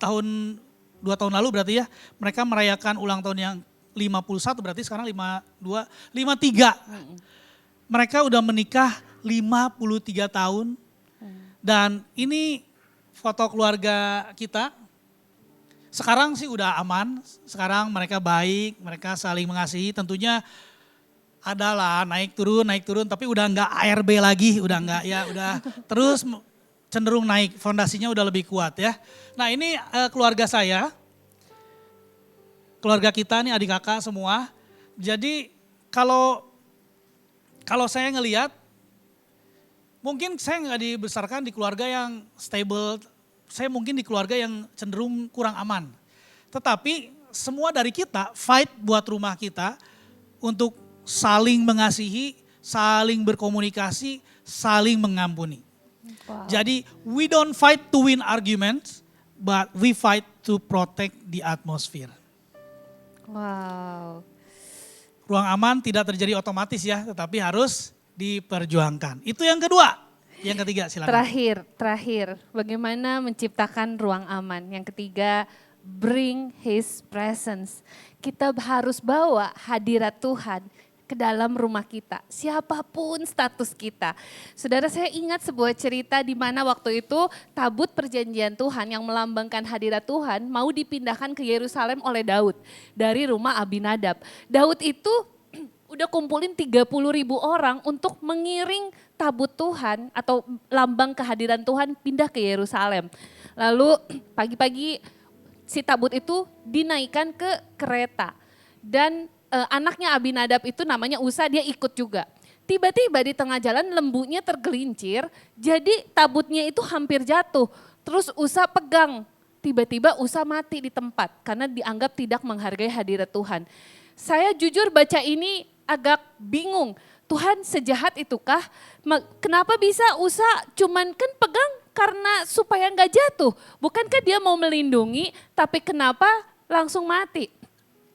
tahun lalu berarti ya, mereka merayakan ulang tahun yang 51 berarti sekarang 52, 53. Mereka udah menikah 53 tahun. Dan ini foto keluarga kita. Sekarang sih udah aman, sekarang mereka baik, mereka saling mengasihi. Tentunya adalah naik turun, tapi udah enggak ARB lagi, udah enggak ya, udah terus cenderung naik, fondasinya udah lebih kuat ya. Nah ini keluarga saya, keluarga kita nih adik kakak semua. Jadi kalau saya ngelihat, mungkin saya nggak dibesarkan di keluarga yang stable, saya mungkin di keluarga yang cenderung kurang aman. Tetapi semua dari kita fight buat rumah kita untuk saling mengasihi, saling berkomunikasi, saling mengampuni. Wow. Jadi we don't fight to win arguments, but we fight to protect the atmosphere. Wow. Ruang aman tidak terjadi otomatis ya, tetapi harus diperjuangkan. Itu yang kedua. Yang ketiga silakan. Terakhir, bagaimana menciptakan ruang aman? Yang ketiga, bring His presence. Kita harus bawa hadirat Tuhan ke dalam rumah kita, siapapun status kita. Saudara, saya ingat sebuah cerita di mana waktu itu tabut perjanjian Tuhan yang melambangkan hadirat Tuhan mau dipindahkan ke Yerusalem oleh Daud dari rumah Abinadab. Daud itu udah kumpulin 30.000 orang untuk mengiring tabut Tuhan atau lambang kehadiran Tuhan pindah ke Yerusalem. Lalu pagi-pagi si tabut itu dinaikkan ke kereta dan anaknya Abinadab itu namanya Usa, dia ikut juga. Tiba-tiba di tengah jalan lembunya tergelincir, jadi tabutnya itu hampir jatuh. Terus Usa pegang, tiba-tiba Usa mati di tempat karena dianggap tidak menghargai hadirat Tuhan. Saya jujur baca ini agak bingung, Tuhan sejahat itukah? Kenapa bisa Usa cuman kan pegang karena supaya nggak jatuh? Bukankah dia mau melindungi, tapi kenapa langsung mati?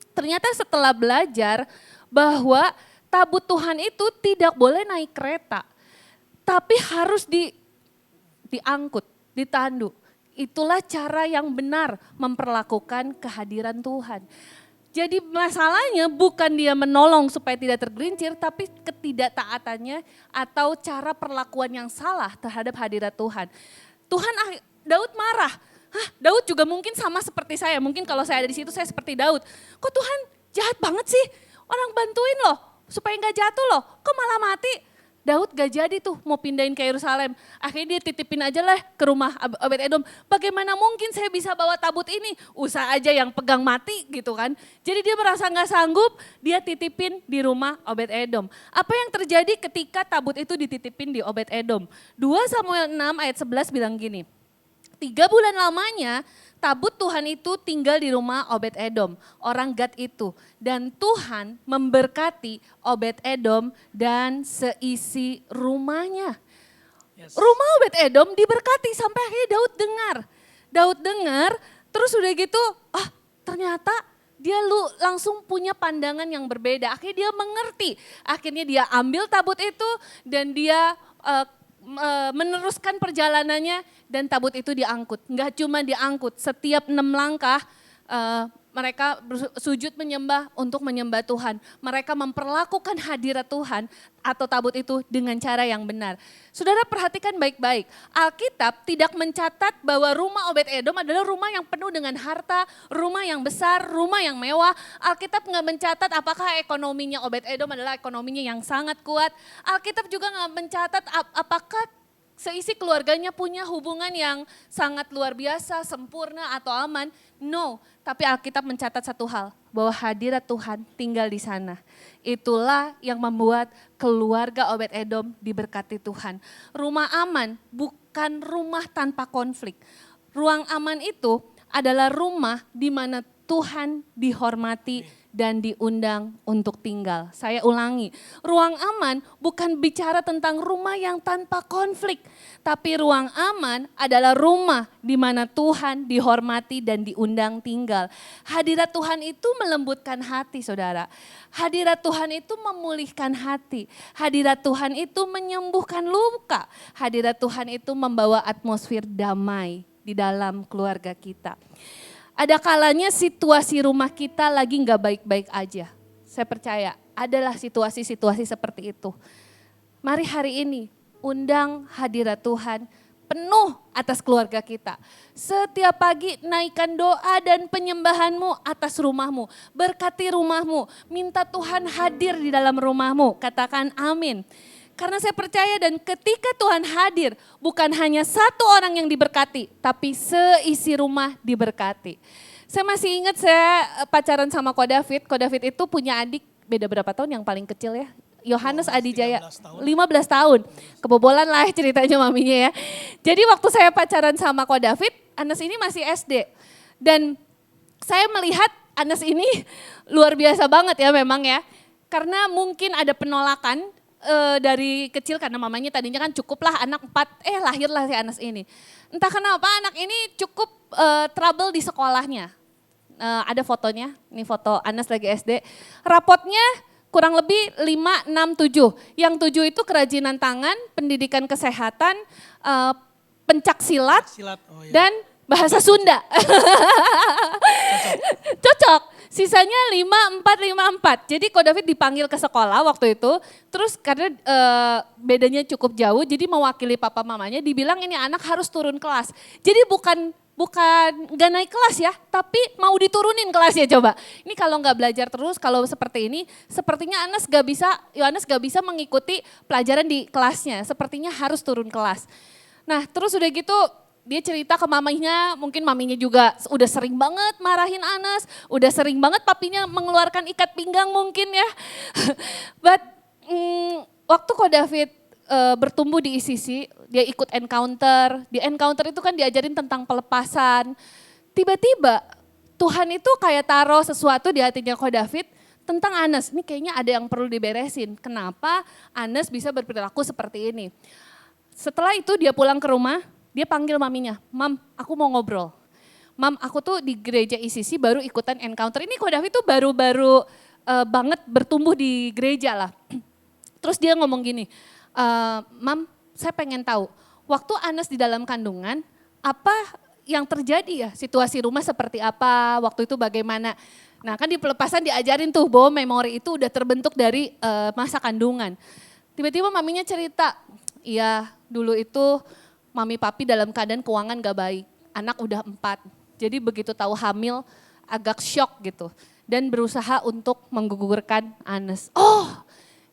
Ternyata setelah belajar bahwa tabut Tuhan itu tidak boleh naik kereta, tapi harus diangkut, ditandu. Itulah cara yang benar memperlakukan kehadiran Tuhan. Jadi masalahnya bukan dia menolong supaya tidak tergelincir, tapi ketidaktaatannya atau cara perlakuan yang salah terhadap hadirat Tuhan. Daud marah. Daud juga mungkin sama seperti saya, mungkin kalau saya ada di situ saya seperti Daud. Kok Tuhan jahat banget sih, orang bantuin loh supaya gak jatuh loh, kok malah mati. Daud gak jadi tuh mau pindahin ke Yerusalem, akhirnya dia titipin aja lah ke rumah Obed-Edom. Bagaimana mungkin saya bisa bawa tabut ini, Usa aja yang pegang mati gitu kan. Jadi dia merasa gak sanggup, dia titipin di rumah Obed-Edom. Apa yang terjadi ketika tabut itu dititipin di Obed-Edom? 2 Samuel 6 ayat 11 bilang gini, 3 bulan lamanya tabut Tuhan itu tinggal di rumah Obed-Edom, orang Gad itu. Dan Tuhan memberkati Obed-Edom dan seisi rumahnya. Yes. Rumah Obed-Edom diberkati sampai akhirnya Daud dengar, terus udah gitu, ternyata dia langsung punya pandangan yang berbeda. Akhirnya dia mengerti, akhirnya dia ambil tabut itu dan dia meneruskan perjalanannya dan tabut itu diangkut. Enggak cuma diangkut, setiap 6 langkah mereka sujud menyembah untuk menyembah Tuhan. Mereka memperlakukan hadirat Tuhan atau tabut itu dengan cara yang benar. Saudara perhatikan baik-baik. Alkitab tidak mencatat bahwa rumah Obed-Edom adalah rumah yang penuh dengan harta, rumah yang besar, rumah yang mewah. Alkitab nggak mencatat apakah ekonominya Obed-Edom adalah ekonominya yang sangat kuat. Alkitab juga nggak mencatat apakah seisi keluarganya punya hubungan yang sangat luar biasa, sempurna atau aman. No, tapi Alkitab mencatat satu hal, bahwa hadirat Tuhan tinggal di sana. Itulah yang membuat keluarga Obed-Edom diberkati Tuhan. Rumah aman bukan rumah tanpa konflik. Ruang aman itu adalah rumah di mana Tuhan dihormati dan diundang untuk tinggal. Saya ulangi, ruang aman bukan bicara tentang rumah yang tanpa konflik. Tapi ruang aman adalah rumah di mana Tuhan dihormati dan diundang tinggal. Hadirat Tuhan itu melembutkan hati saudara. Hadirat Tuhan itu memulihkan hati. Hadirat Tuhan itu menyembuhkan luka. Hadirat Tuhan itu membawa atmosfer damai di dalam keluarga kita. Ada kalanya situasi rumah kita lagi nggak baik-baik aja. Saya percaya adalah situasi-situasi seperti itu. Mari hari ini undang hadirat Tuhan penuh atas keluarga kita. Setiap pagi naikkan doa dan penyembahanmu atas rumahmu. Berkati rumahmu, minta Tuhan hadir di dalam rumahmu. Katakan amin. Karena saya percaya dan ketika Tuhan hadir, bukan hanya satu orang yang diberkati, tapi seisi rumah diberkati. Saya masih ingat saya pacaran sama Ko David. Ko David itu punya adik, beda berapa tahun yang paling kecil ya? Yohanes Adijaya, 15 tahun. Kebobolan lah ceritanya maminya ya. Jadi waktu saya pacaran sama Ko David, Anas ini masih SD. Dan saya melihat Anas ini luar biasa banget ya memang ya. Karena mungkin ada penolakan dari kecil karena mamanya tadinya kan cukuplah anak 4, lahirlah si Anas ini. Entah kenapa anak ini cukup trouble di sekolahnya. Ada fotonya, ini foto Anas lagi SD. Rapotnya kurang lebih 5, 6, 7. Yang 7 itu kerajinan tangan, pendidikan kesehatan, pencak silat, dan bahasa Sunda. Cocok. Sisanya 5, 4, 5, 4. Jadi Ko David dipanggil ke sekolah waktu itu. Terus karena bedanya cukup jauh, jadi mewakili papa mamanya dibilang ini anak harus turun kelas. Jadi bukan gak naik kelas ya, tapi mau diturunin kelasnya coba. Ini kalau nggak belajar terus, kalau seperti ini, sepertinya Yohanes gak bisa mengikuti pelajaran di kelasnya. Sepertinya harus turun kelas. Nah terus udah gitu, dia cerita ke mamanya, mungkin maminya juga udah sering banget marahin Anas, udah sering banget papinya mengeluarkan ikat pinggang mungkin ya. But waktu Ko David bertumbuh di ICC, dia ikut encounter, di encounter itu kan diajarin tentang pelepasan. Tiba-tiba Tuhan itu kayak taruh sesuatu di hatinya Ko David tentang Anas, ini kayaknya ada yang perlu diberesin. Kenapa Anas bisa berperilaku seperti ini? Setelah itu dia pulang ke rumah, dia panggil maminya, "Mam, aku mau ngobrol. Mam, aku tuh di gereja ICC baru ikutan encounter." Ini Ko David tuh baru-baru banget bertumbuh di gereja lah. Terus dia ngomong gini, "Mam, saya pengen tahu, waktu Anas di dalam kandungan, apa yang terjadi ya? Situasi rumah seperti apa, waktu itu bagaimana?" Nah kan di pelepasan diajarin tuh bahwa memori itu udah terbentuk dari masa kandungan. Tiba-tiba maminya cerita, "Iya dulu itu mami papi dalam keadaan keuangan gak baik, anak udah 4. Jadi begitu tahu hamil agak shock gitu. Dan berusaha untuk menggugurkan Anas." Oh,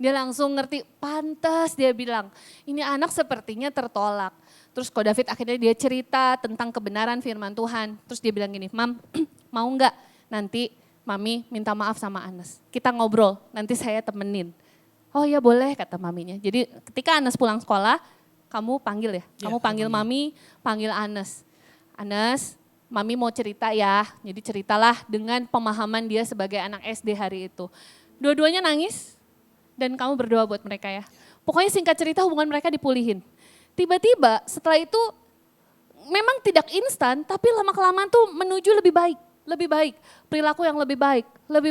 dia langsung ngerti, pantas dia bilang, ini anak sepertinya tertolak. Terus Ko David akhirnya dia cerita tentang kebenaran firman Tuhan. Terus dia bilang gini, "Mam, mau gak nanti mami minta maaf sama Anas? Kita ngobrol, nanti saya temenin." "Oh ya boleh," kata maminya. Jadi ketika Anas pulang sekolah, kamu panggil ya, kamu panggil mami, panggil Anas. "Anas, mami mau cerita ya." Jadi ceritalah dengan pemahaman dia sebagai anak SD hari itu. Dua-duanya nangis dan kamu berdoa buat mereka ya. Pokoknya singkat cerita hubungan mereka dipulihin. Tiba-tiba setelah itu memang tidak instan tapi lama-kelamaan tuh menuju lebih baik. Perilaku yang lebih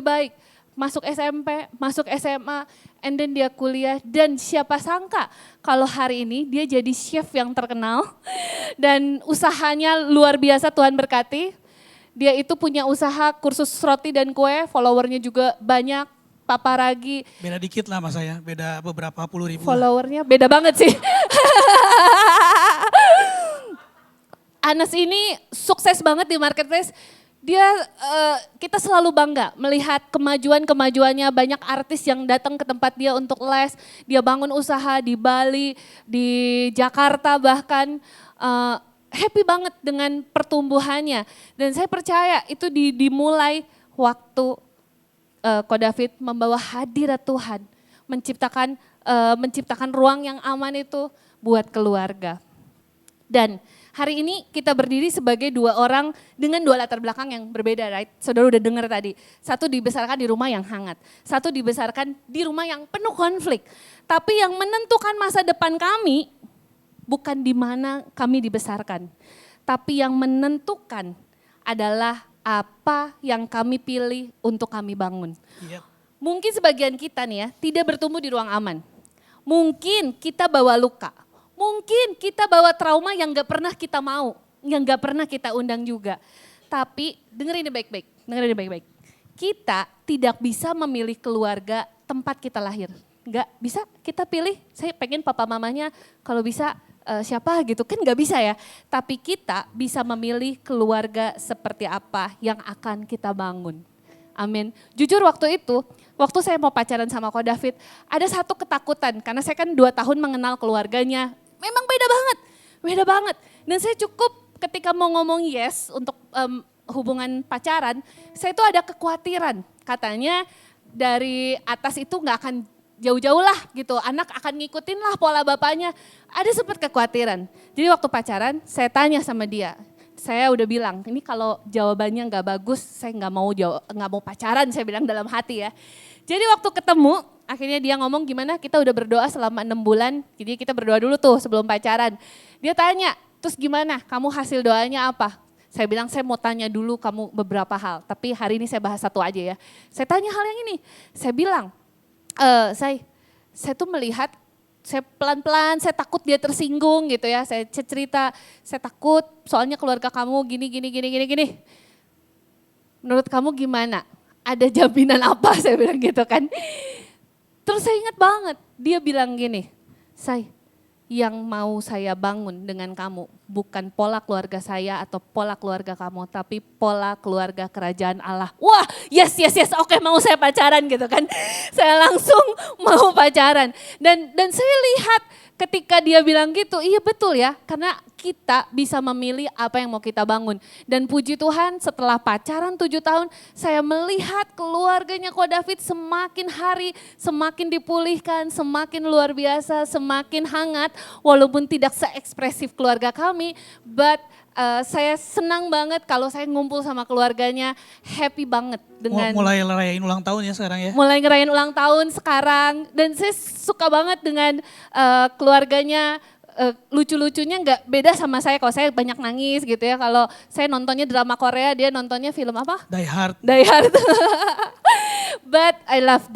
baik. Masuk SMP, masuk SMA, and then dia kuliah dan siapa sangka kalau hari ini dia jadi chef yang terkenal dan usahanya luar biasa Tuhan berkati. Dia itu punya usaha kursus roti dan kue, followernya juga banyak, paparagi. Beda dikit lah sama saya, beda beberapa puluh ribu lah. Followernya beda banget sih. Anas ini sukses banget di marketplace. Dia kita selalu bangga melihat kemajuan-kemajuannya, banyak artis yang datang ke tempat dia untuk les. Dia bangun usaha di Bali, di Jakarta bahkan. Happy banget dengan pertumbuhannya. Dan saya percaya itu dimulai waktu Ko David membawa hadirat Tuhan. Menciptakan ruang yang aman itu buat keluarga. Dan hari ini kita berdiri sebagai dua orang dengan dua latar belakang yang berbeda, right? Saudara udah dengar tadi. Satu dibesarkan di rumah yang hangat. Satu dibesarkan di rumah yang penuh konflik. Tapi yang menentukan masa depan kami bukan di mana kami dibesarkan, tapi yang menentukan adalah apa yang kami pilih untuk kami bangun. Yep. Mungkin sebagian kita nih ya, tidak bertumbuh di ruang aman. Mungkin kita bawa luka, mungkin kita bawa trauma yang gak pernah kita mau, yang gak pernah kita undang juga. Tapi dengerin ini baik-baik. Kita tidak bisa memilih keluarga tempat kita lahir. Gak bisa kita pilih, saya pengen papa mamanya kalau bisa siapa gitu, kan gak bisa ya. Tapi kita bisa memilih keluarga seperti apa yang akan kita bangun. Amin. Jujur waktu itu, waktu saya mau pacaran sama Ko David, ada satu ketakutan karena saya kan 2 tahun mengenal keluarganya. Memang beda banget. Dan saya cukup ketika mau ngomong yes untuk hubungan pacaran, saya itu ada kekhawatiran. Katanya dari atas itu gak akan jauh-jauh lah gitu, anak akan ngikutin lah pola bapaknya. Ada sempat kekhawatiran. Jadi waktu pacaran saya tanya sama dia, saya udah bilang ini kalau jawabannya nggak bagus saya nggak mau pacaran, saya bilang dalam hati ya. Jadi waktu ketemu akhirnya dia ngomong gimana kita udah berdoa selama 6 bulan, jadi kita berdoa dulu tuh sebelum pacaran. Dia tanya terus gimana kamu hasil doanya apa? Saya bilang saya mau tanya dulu kamu beberapa hal, tapi hari ini saya bahas satu aja ya. Saya tanya hal yang ini, saya bilang saya tuh melihat, saya pelan-pelan, saya takut dia tersinggung gitu ya. Saya cerita, saya takut soalnya keluarga kamu gini. Menurut kamu gimana? Ada jaminan apa? Saya bilang gitu kan. Terus saya ingat banget, dia bilang gini, yang mau saya bangun dengan kamu bukan pola keluarga saya atau pola keluarga kamu, tapi pola keluarga kerajaan Allah. Wah, yes, oke mau saya pacaran gitu kan. Saya langsung mau pacaran. Dan saya lihat ketika dia bilang gitu, iya betul ya, karena kita bisa memilih apa yang mau kita bangun. Dan puji Tuhan setelah pacaran 7 tahun, saya melihat keluarganya Ko David semakin hari, semakin dipulihkan, semakin luar biasa, semakin hangat. Walaupun tidak se-ekspresif keluarga kami, but saya senang banget kalau saya ngumpul sama keluarganya, happy banget dengan Mulai ngerayain ulang tahun ya sekarang ya. mulai ngerayain ulang tahun sekarang. Dan saya suka banget dengan keluarganya, lucu-lucunya nggak beda sama saya. Kalau saya banyak nangis gitu ya, kalau saya nontonnya drama Korea, dia nontonnya film apa? Die Hard. Die Hard. But I love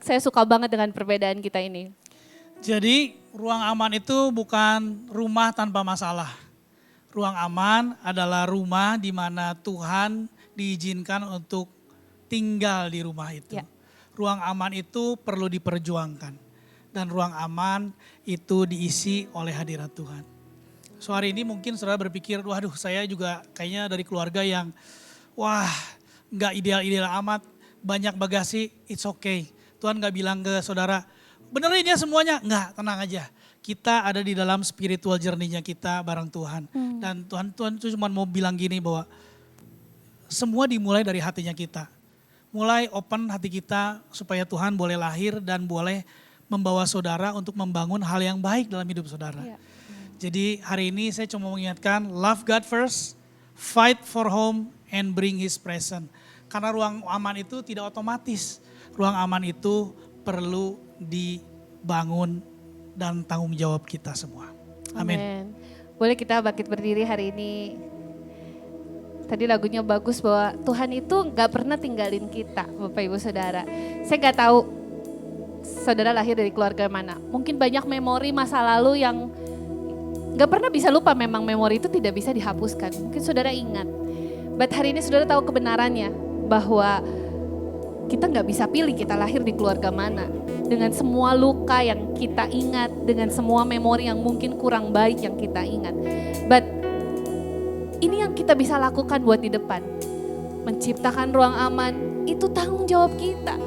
saya suka banget dengan perbedaan kita ini. Jadi ruang aman itu bukan rumah tanpa masalah. Ruang aman adalah rumah di mana Tuhan diizinkan untuk tinggal di rumah itu. Ya. Ruang aman itu perlu diperjuangkan. Dan ruang aman itu diisi oleh hadirat Tuhan. So hari ini mungkin saudara berpikir, waduh saya juga kayaknya dari keluarga yang gak ideal-ideal amat. Banyak bagasi, it's okay. Tuhan gak bilang ke saudara, benerin ya semuanya. Enggak, tenang aja. Kita ada di dalam spiritual journey-nya kita bareng Tuhan. Dan Tuhan itu cuma mau bilang gini bahwa semua dimulai dari hatinya kita. Mulai open hati kita supaya Tuhan boleh lahir dan boleh membawa saudara untuk membangun hal yang baik dalam hidup saudara. Ya. Jadi hari ini saya cuma mengingatkan love God first, fight for home and bring His presence. Karena ruang aman itu tidak otomatis. Ruang aman itu perlu dibangun dan tanggung jawab kita semua. Amin. Boleh kita bangkit berdiri hari ini. Tadi lagunya bagus bahwa Tuhan itu gak pernah tinggalin kita, Bapak Ibu Saudara. Saya gak tahu saudara lahir dari keluarga mana. Mungkin banyak memori masa lalu yang gak pernah bisa lupa, memang memori itu tidak bisa dihapuskan. Mungkin saudara ingat But hari ini saudara tahu kebenarannya bahwa kita nggak bisa pilih kita lahir di keluarga mana. Dengan semua luka yang kita ingat, dengan semua memori yang mungkin kurang baik yang kita ingat. But ini yang kita bisa lakukan buat di depan. Menciptakan ruang aman, itu tanggung jawab kita.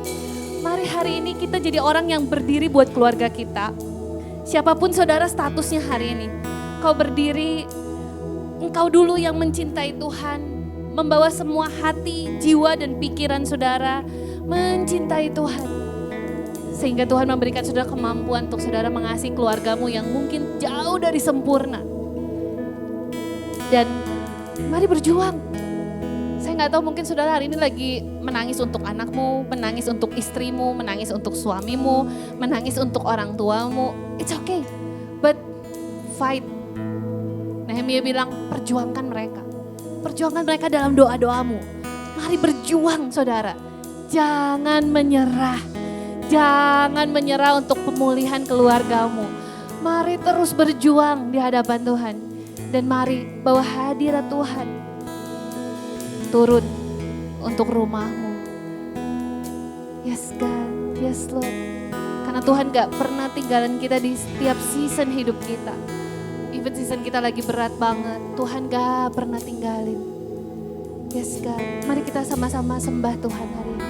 Mari hari ini kita jadi orang yang berdiri buat keluarga kita. Siapapun saudara statusnya hari ini. Kau berdiri, engkau dulu yang mencintai Tuhan. Membawa semua hati, jiwa dan pikiran saudara mencintai Tuhan. Sehingga Tuhan memberikan saudara kemampuan untuk saudara mengasihi keluargamu yang mungkin jauh dari sempurna. Dan mari berjuang. Saya nggak tahu mungkin saudara hari ini lagi menangis untuk anakmu, menangis untuk istrimu, menangis untuk suamimu, menangis untuk orang tuamu. It's okay, but fight. Nehemia bilang perjuangkan mereka. Perjuangkan mereka dalam doa-doamu. Mari berjuang saudara. Jangan menyerah. Jangan menyerah untuk pemulihan keluargamu. Mari terus berjuang di hadapan Tuhan. Dan mari bawa hadirat Tuhan turun untuk rumahmu. Yes God, yes Lord. Karena Tuhan gak pernah tinggalin kita di setiap season hidup kita. Even season kita lagi berat banget, Tuhan gak pernah tinggalin. Yes God, mari kita sama-sama sembah Tuhan hari ini.